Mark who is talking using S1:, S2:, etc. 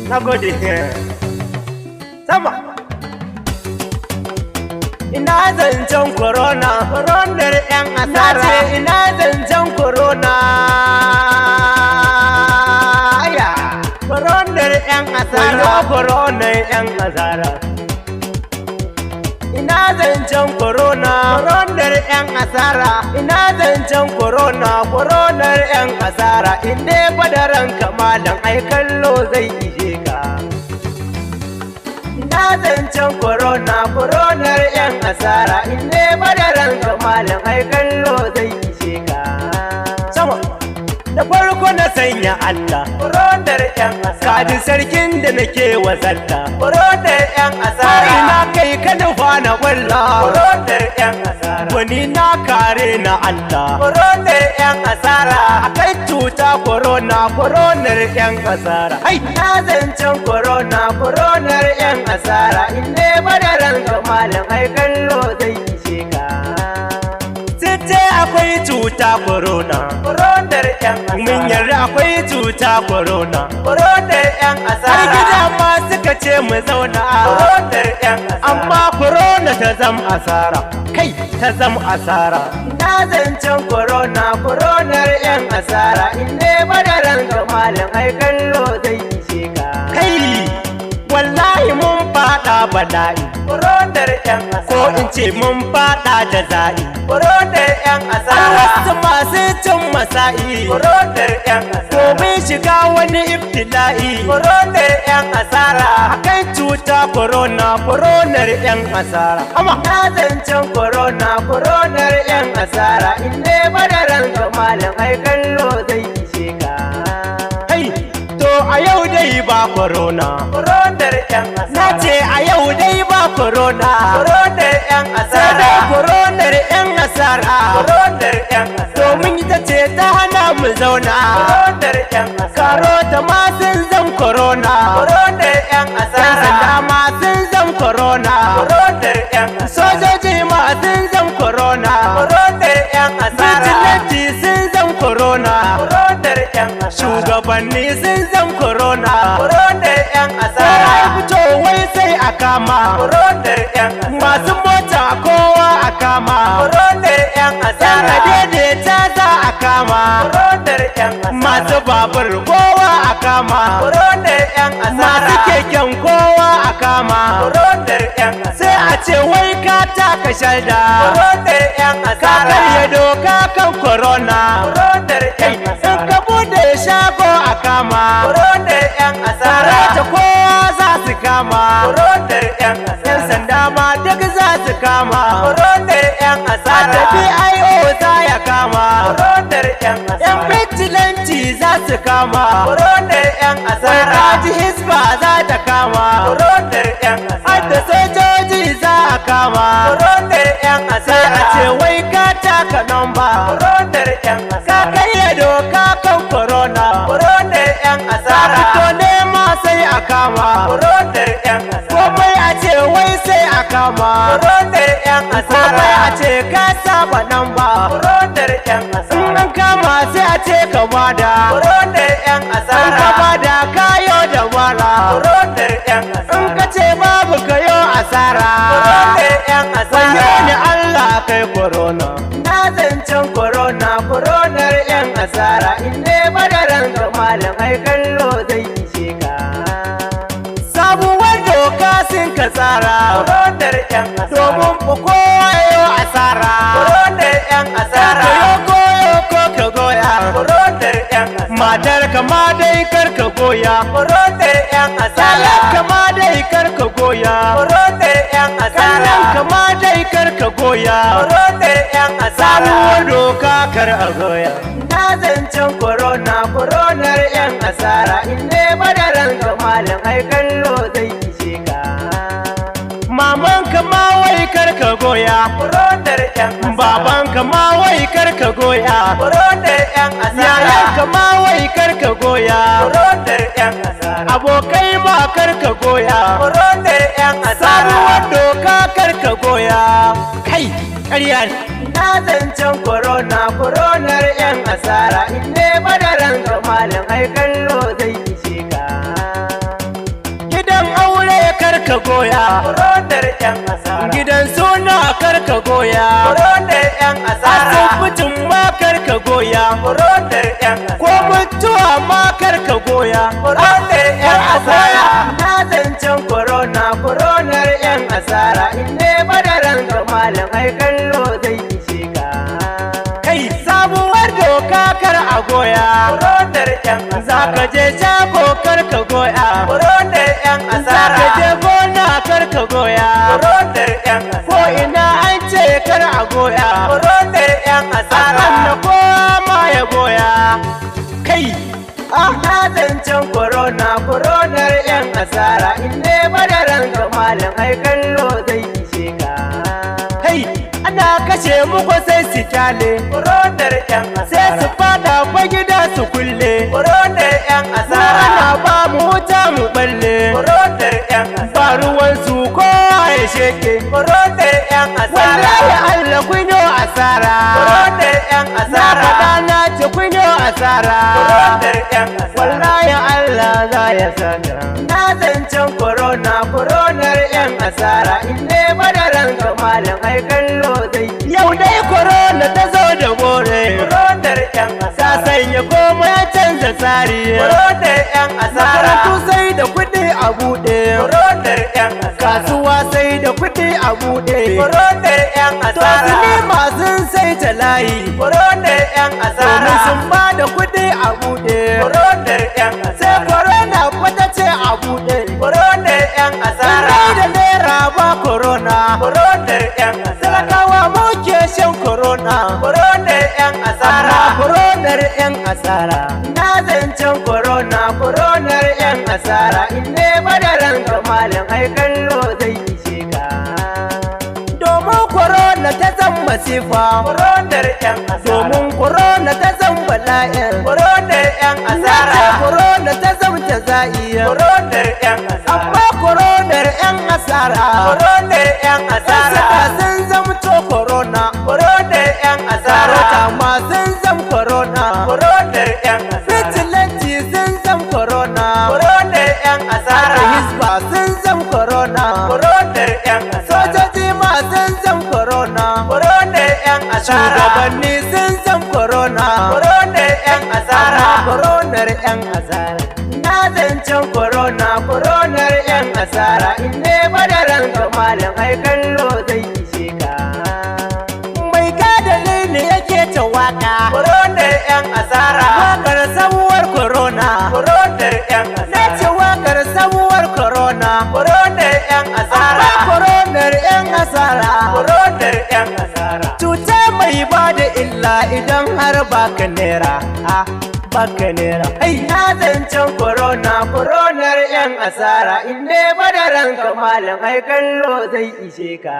S1: Na gode. Sama. Ina zancen corona, coronar 'yan asara. Na ce ina zancen corona. Aya, coronar 'yan asara. Coronar 'yan asara. Ina zancen corona, coronar 'yan asara. Ina zancen corona, coronar 'yan asara. Inde badaran kamalan ai kallo zai ishe ka. Ina zancen corona, coronar 'yan asara. Inde badaran kamalan ai kallo zai ishe ka. Sama. Da farko na sanya Allah, coronar 'yan asara. Kaji sarkin da nake wasalla, coronar 'yan asara. Ina kai ka nufa na walla, coronar 'yan asara. Wani na kare na Allah, coronar 'yan asara. Akai cuta corona, coronar 'yan asara. Hai, na zancen corona, coronar 'yan asara. Inde badaran kamalan ai kallo zai ishe ka. Sai akwai cuta corona, coronar 'yan asara. Mun yarda akwai cuta corona, coronar 'yan asara. Har gida ma suka ce mu zauna, coronar 'yan asara. Amma corona ta zam asara, kai ta zam asara. Na zancen corona, coronar 'yan asara. Inde badaran kamalan ai kallo zai ishe ka. Kai wallahi mun fada bala'i, coronar 'yan asara. Ko in ce mun fada jaza'i, coronar 'yan asara. Wasu masu cin masa'i, coronar 'yan asara. Domin shiga wani ibtila'i, coronar 'yan asara. Akan cuta corona, coronar 'yan asara. Amma na zancen corona, coronar 'yan asara. Inde badaran kamalan ai kallo zai ishe ka. Hai, to a yau dai ba corona, coronar 'yan asara. Na ce a yau dai ba corona, coronar 'yan asara. Sai dai coronar 'yan asara, coronar 'yan asara. Domin ita ce ta hana mu zauna, coronar 'yan asara. Karota ma sun zam corona, coronar 'yan asara. Yan sanda ma sun zam corona, coronar 'yan asara. Sojoji ma sun zam corona, coronar 'yan asara. Vigilante sun zam corona, coronar 'yan asara. Shugabanni sun zam corona, coronar 'yan asara. Sai fito wai sai a kama, coronar 'yan asara. Masu mota kowa a kama, coronar 'yan asara. Yan adaidaita za a kama, coronar 'yan asara. Masu babur kowa a kama, coronar 'yan asara. Masu keken kowa a kama, coronar 'yan asara. Sai a ce wai ka taka shaida, coronar 'yan asara. Ka karya doka kan corona, coronar 'yan asara. In ka bude shago a kama, coronar 'yan asara. Ta kowa za su kama, coronar 'yan asara. Yan sanda ma duk za su kama, coronar 'yan asara. Tafi IO za ya kama, coronar 'yan asara. Yan vigilante za su kama, coronar 'yan asara. Kaji hisba za ta kama, coronar 'yan asara. Hadda sojoji za a kama, coronar 'yan asara. Sai a ce wai ka taka namba, coronar 'yan asara. Ka karya doka kan corona, coronar 'yan asara. Fito nema sai a kama, coronar 'yan asara. Komai a ce wai sai a kama, coronar 'yan asara. Komai a ce ka saba namba, coronar 'yan asara. In an kama sai a ce ka bada, coronar 'yan asara. In ka bada kayo da wala, coronar 'yan asara. In ka ce babu kayo asara, coronar 'yan asara. Bayyani Allah kai corona. Na zancen corona, coronar 'yan asara. Inde badaran kamalan ai kallo zai ishe ka. Sabuwar doka sun ka tsara, coronar 'yan asara. Domin ku kowa yo asara, coronar 'yan asara. Ka koyo ko ka goya, coronar 'yan asara. Matar kama dai kar ka goya, coronar 'yan asara. Kama dai kar ka goya, coronar 'yan asara. Kama dai kar ka goya, coronar 'yan asara. Sabuwar doka kar a goya. Na zancen corona, coronar 'yan asara. Inde badaran kamalan ai kallo zai ishe ka. Maman ka ma wai kar ka goya, coronar 'yan asara. Baban ka ma wai kar ka goya, coronar 'yan asara. Yayan ka ma wai kar ka goya, coronar 'yan asara. Abokai ma kar ka goya, coronar 'yan asara. Sabuwar doka kar ka goya. Kai, ƙarya ne. Na zancen corona, coronar 'yan asara. Inde badaran kamalan ai kallo zai ishe ka. karka goya
S2: Koronar 'yan asara.
S1: gidan suna karka goya
S2: Koronar 'yan asara.
S1: asibitin ma karka goya
S2: Koronar 'yan
S1: ko
S2: asara.
S1: mutuwa ma karka goya
S2: Koronar 'yan asara.
S1: na zancen koronar 'yan asara in ne badaran ga malam ai kallo zai ishe ka kai sabuwar doka kar a goya
S2: Koronar 'yan
S1: za
S2: asara.
S1: ka je shago kar ka goya
S2: Koronar 'yan
S1: za
S2: asara.
S1: ka je gona kar ka goya
S2: Koronar 'yan
S1: ko
S2: asara.
S1: ina an ce kar a goya
S2: Koronar 'yan asara.
S1: na kowa ma ya goya kai na zancen koronar 'yan asara in ne badaran ga malam ai kallo zai ishe ka kai ana kashe muku sai su kyale
S2: Koronar 'yan
S1: sai su
S2: asara.
S1: fada fa gida su kulle
S2: Koronar 'yan asara.
S1: ana ba mu wuta mu balle
S2: Koronar 'yan
S1: ba
S2: asara.
S1: ruwan su kowa ya sheke
S2: Koronar 'yan asara.
S1: wallahi Allah kunyo asara
S2: Koronar 'yan
S1: na
S2: asara.
S1: faɗa na ce kunyo asara
S2: Koronar 'yan asara.
S1: wallahi Allah za ya saka na zancen koronar 'yan asara in ne badaran ga malam ai kallo zai yau dai korona ta zo da gore
S2: Koronar 'yan
S1: ta
S2: asara.
S1: sanya komai ya canza tsari
S2: Koronar 'yan asara.
S1: makarantu sai da kuɗi a buɗe
S2: Koronar 'yan asara.
S1: kasuwa sai da kuɗi a buɗe
S2: Koronar 'yan
S1: to
S2: asara.
S1: sinima sun sai ta layi
S2: Koronar 'yan
S1: domin
S2: asara.
S1: sun ba da kuɗi a buɗe
S2: Koronar 'yan
S1: sai
S2: asara.
S1: korona kwata ce a buɗe
S2: Koronar 'yan asara.
S1: Sannan da naira ba korona
S2: Koronar 'yan asara.
S1: talakawa muke shan korona
S2: Koronar 'yan asara.
S1: koronar 'yan asara na zancen koronar 'yan asara in ne badaran ga malam ai kallo zai ishe ka domin korona ta zan masifa
S2: Koronar 'yan asara.
S1: domin korona ta zan bala'in
S2: Koronar 'yan
S1: na ce
S2: asara.
S1: korona ta zan jaza'iya
S2: Koronar 'yan asara.
S1: amma koronar 'yan asara
S2: Koronar 'yan asara.
S1: Saka sun zamto korona
S2: Koronar 'yan asara.
S1: sarauta ma sun zam korona
S2: Koronar 'yan asara.
S1: fitilanci sun zam korona
S2: Koronar 'yan asara.
S1: hisba sun zam korona
S2: Koronar 'yan asara.
S1: sojoji ma sun zam korona
S2: Koronar 'yan asara.
S1: shugabanni sun zam korona
S2: Koronar 'yan asara.
S1: koronar 'yan asara na zancen koronar 'yan asara in ne badaran ga malam ai kallo zai ishe ka mai ka dalili yake ta waka
S2: Koronar 'yan asara.
S1: wakar sabuwar korona
S2: Koronar 'yan
S1: na
S2: asara.
S1: ce wakar sabuwar korona
S2: Koronar 'yan asara.
S1: koronar 'yan asara
S2: Koronar 'yan asara.
S1: cuta mai ba da illa idan har baka nera baka nera ai na zancen koronar 'yan asara in ne badaran ka malam ai kallo zai ishe ka